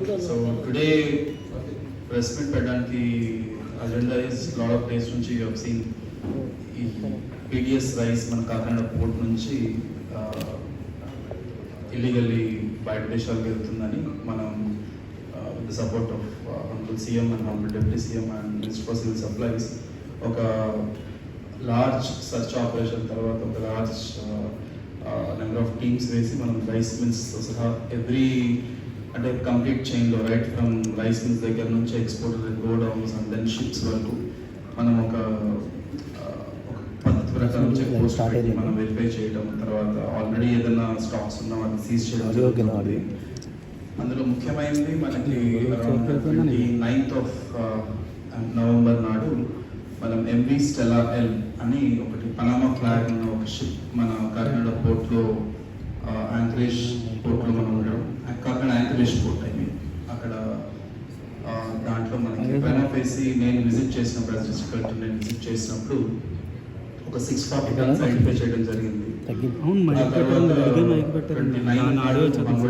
So today press meet పెట్టడానికి agenda is lot of days నుంచి you have seen ఈ PDS rice మన Kakinada port నుంచి ఇల్లీగల్లీ బయట దేశాలకు వెళ్తుందని మనం with the support of Honorable CM and Honorable Deputy CM and Minister for Civil Supplies ఒక లార్జ్ సర్చ్ ఆపరేషన్ తర్వాత ఒక లార్జ్ నెంబర్ ఆఫ్ టీమ్స్ వేసి మనం రైస్ మిల్స్తో సహా ఎవ్రీ అంటే కంప్లీట్ చైన్లో రైట్ ఫ్రమ్ రైస్ మిల్స్ దగ్గర నుంచి exporter godowns and then ships వరకు మనం ఒక పద్ధతి ప్రకారం చెక్ పోస్ట్ పెట్టి మనం వెరిఫై చేయడం, తర్వాత ఆల్రెడీ ఏదైనా స్టాక్స్ ఉన్నా వాటిని సీజ్ చేయడం జరుగుతుంది. అందులో ముఖ్యమైనది మనకి 9th of November నాడు మనం MV Stella L అని ఒకటి పనామా ఫ్లాగ్ ఉన్న ఒక షిప్ మన కాకినాడ పోర్ట్లో యాంకరేజ్ పోర్ట్లో మనం ఉండడం, కాకినాడ యాంకరేజ్ పోర్ట్ అక్కడ దాంట్లో మనకి పెనాఫేసి నేను విజిట్ చేసినప్పుడు యాజ్ డిస్ట్రిక్ట్ కలెక్టర్ నేను విజిట్ చేసినప్పుడు ఒక 640 టన్స్ ఐడెంటిఫై చేయడం జరిగింది.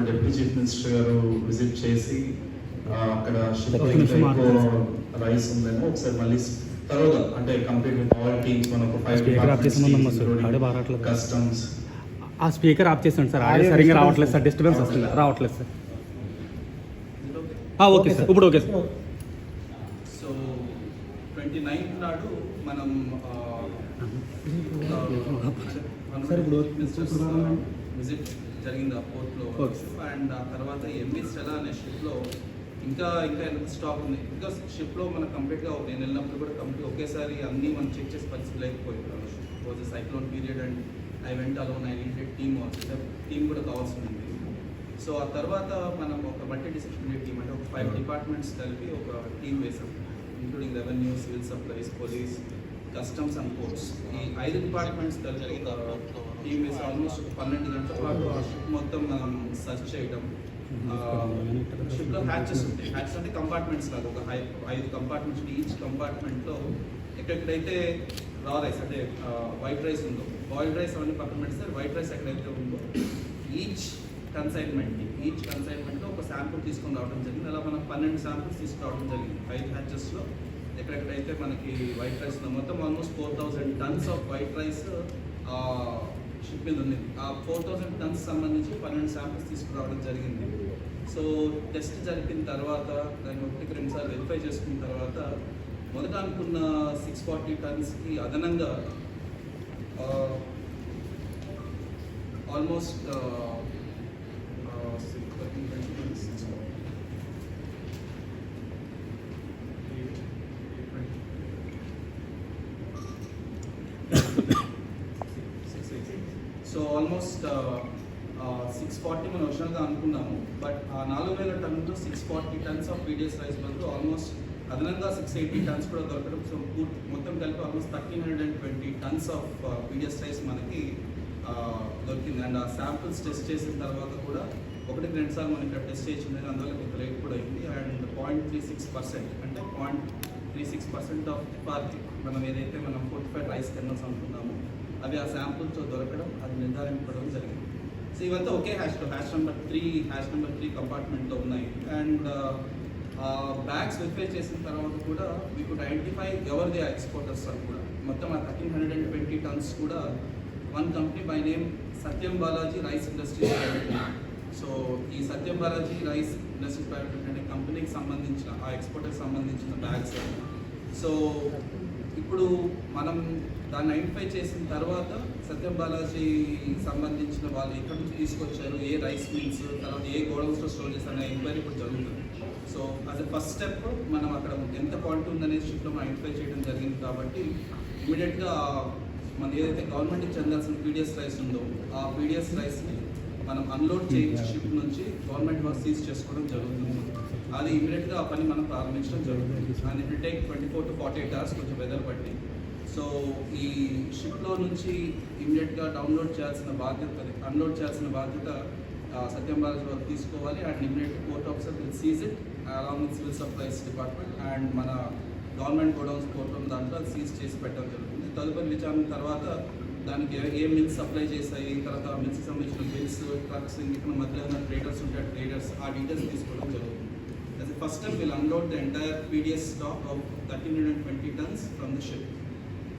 డిప్యూటీ చీఫ్ మినిస్టర్ గారు విజిట్ చేసి అక్కడ షిప్ రైస్ ఉందేమో ఒకసారి మళ్ళీ తరువాత అంటే కంప్లీట్ విత్ ఆల్ టీమ్స్ మన ఒక 5 డిపార్ట్మెంట్స్ కస్టమ్స్. ఆ స్పీకర్ ఆఫ్ చేసాను సార్, ఆడియో సరిగ్గా రావట్లేదు సార్, డిస్టర్బెన్స్ వస్తుంది, రావట్లేదు సార్. ఓకే సార్, ఇప్పుడు ఓకే సార్. సో 29th నాడు మనం విజిట్ జరిగింది ఆ పోర్ట్లో అండ్ ఆ తర్వాత MV Stella అనే షిప్లో ఇంకా ఎంత స్టాక్ ఉంది. బికాస్ షిప్లో మనం కంప్లీట్గా నేను వెళ్ళినప్పుడు కూడా కంప్లీట్ ఒకేసారి అన్నీ మనం చెక్ చేసే పరిస్థితి లేకపోయింది. Was cyclone period and I went alone, I needed team కూడా కావాల్సి ఉంది. సో ఆ తర్వాత మనం ఒక మల్టీ డిసిప్లినరీ టీమ్ అంటే ఒక 5 డిపార్ట్మెంట్స్ కలిపి ఒక టీమ్ వేసాం, including revenue, civil supplies, police, customs and ports. ఈ 5 డిపార్ట్మెంట్స్ కలిపి టీమ్ వేసి ఆల్మోస్ట్ 12 గంటల పాటు ఆ షిప్ మొత్తం మనం సర్చ్ చేయడం. షిప్లో హ్యాచెస్ ఉంటాయి, హ్యాచెస్ అంటే కంపార్ట్మెంట్స్ లాగా ఒక 5 కంపార్ట్మెంట్స్, ఈచ్ కంపార్ట్మెంట్లో ఎక్కడెక్కడైతే రా రైస్ అంటే వైట్ రైస్ ఉందో, బాయిల్డ్ రైస్ అవన్నీ పక్కన పెడితే వైట్ రైస్ ఎక్కడైతే ఉందో ఈచ్ కన్సైన్మెంట్లో ఒక శాంపుల్ తీసుకొని రావడం జరిగింది. అలా మనం 12 శాంపుల్స్ తీసుకురావడం జరిగింది 5 హ్యాచెస్లో. ఎక్కడెక్కడైతే మనకి వైట్ రైస్లో మొత్తం almost 4000 tons off white rice ship మీద ఉంది. ఆ 4000 tons సంబంధించి 12 శాంపుల్స్ తీసుకురావడం జరిగింది. సో టెస్ట్ జరిపిన తర్వాత దాన్ని 1-2 సార్లు వెరిఫై చేసుకున్న తర్వాత మొదట అనుకున్న 640 tonsకి అదనంగా ఆల్మోస్ట్ సో ఆల్మోస్ట్ 640 మనం ఒరిజినల్గా అనుకున్నాము. బట్ ఆ 4000 టన్నుతో 640 tons ఆఫ్ PDS రైస్ బదులు ఆల్మోస్ట్ అదనంగా 680 tons కూడా దొరకడం. సో మొత్తం కలిపి almost 1320 tons of PDS rice మనకి దొరికింది. అండ్ ఆ శాంపుల్స్ టెస్ట్ చేసిన తర్వాత కూడా 1-2 సార్లు మనం ఇక్కడ టెస్ట్ చేసి ఉండేది, అందువల్ల కొంత రేట్ కూడా అయింది. అండ్ 0.36% అంటే 0.36% ఆఫ్ FRP మనం ఏదైతే మనం 45 రైస్ కెర్నల్స్ అనుకున్నామో అవి ఆ శాంపుల్తో దొరకడం, అది నిర్ధారించడం జరిగింది. సో ఇవంతా ఒకే హ్యాష్ నెంబర్ 3 కంపార్ట్మెంట్లో ఉన్నాయి. అండ్ బ్యాగ్స్ వెరిఫై చేసిన తర్వాత కూడా వీ కుడ్ ఐడెంటిఫై ఎవరిది ఆ ఎక్స్పోర్టర్స్ అని కూడా. మొత్తం ఆ 1320 tons కూడా one company by name Satyam Balaji rice industries private limited. So ఈ Satyam Balaji rice industries private limited అనే కంపెనీకి సంబంధించిన ఆ ఎక్స్పోర్టర్కి సంబంధించిన బ్యాగ్స్. సో ఇప్పుడు మనం దాన్ని ఐడెంటిఫై చేసిన తర్వాత సత్యం బాలాజీ సంబంధించిన వాళ్ళు ఎక్కడి నుంచి తీసుకొచ్చారు, ఏ రైస్ మిల్స్, తర్వాత ఏ గోడౌన్స్లో స్టోర్ చేస్తారు అనే ఎంక్వైరీ ఇప్పుడు జరుగుతుంది. So as a first step మనం అక్కడ ఎంత క్వాంటిటీ ఉందనే షిప్లో మనం ఐడెంటిఫై చేయడం జరిగింది. కాబట్టి ఇమీడియట్గా మన ఏదైతే గవర్నమెంట్కి చెందాల్సిన PDS రైస్ ఉందో ఆ PDS రైస్ని మనం అన్లోడ్ చేయించి షిప్ నుంచి గవర్నమెంట్ వర్క్ సీజ్ చేసుకోవడం జరుగుతుంది. అది ఇమీడియట్గా ఆ పని మనం ప్రారంభించడం జరుగుతుంది. And it will take 24 to 48 hours కొంచెం వెదర్ బట్టి. సో ఈ షిప్లో నుంచి ఇమీడియట్గా అన్లోడ్ చేయాల్సిన బాధ్యత సత్యం బాలాజీ వాళ్ళు తీసుకోవాలి. And immediate port officer will seize it along with civil supplies department and మన గవర్నమెంట్ గోడౌన్స్ పోర్టల్ దాంట్లో సీజ్ చేసి పెట్టడం జరుగుతుంది. తదుపరి విచారణ తర్వాత దానికి ఏ మిల్స్ సప్లై చేస్తాయి, తర్వాత మిల్స్కి సంబంధించిన బిల్స్, ట్రక్స్, ఇక్కడ మధ్యలో ఉన్న ట్రేడర్స్ ఉంటే ట్రేడర్స్ ఆ డీటెయిల్స్ తీసుకోవడం జరుగుతుంది. first step we'll unload the entire PDS stock of 1320 tons from the ship.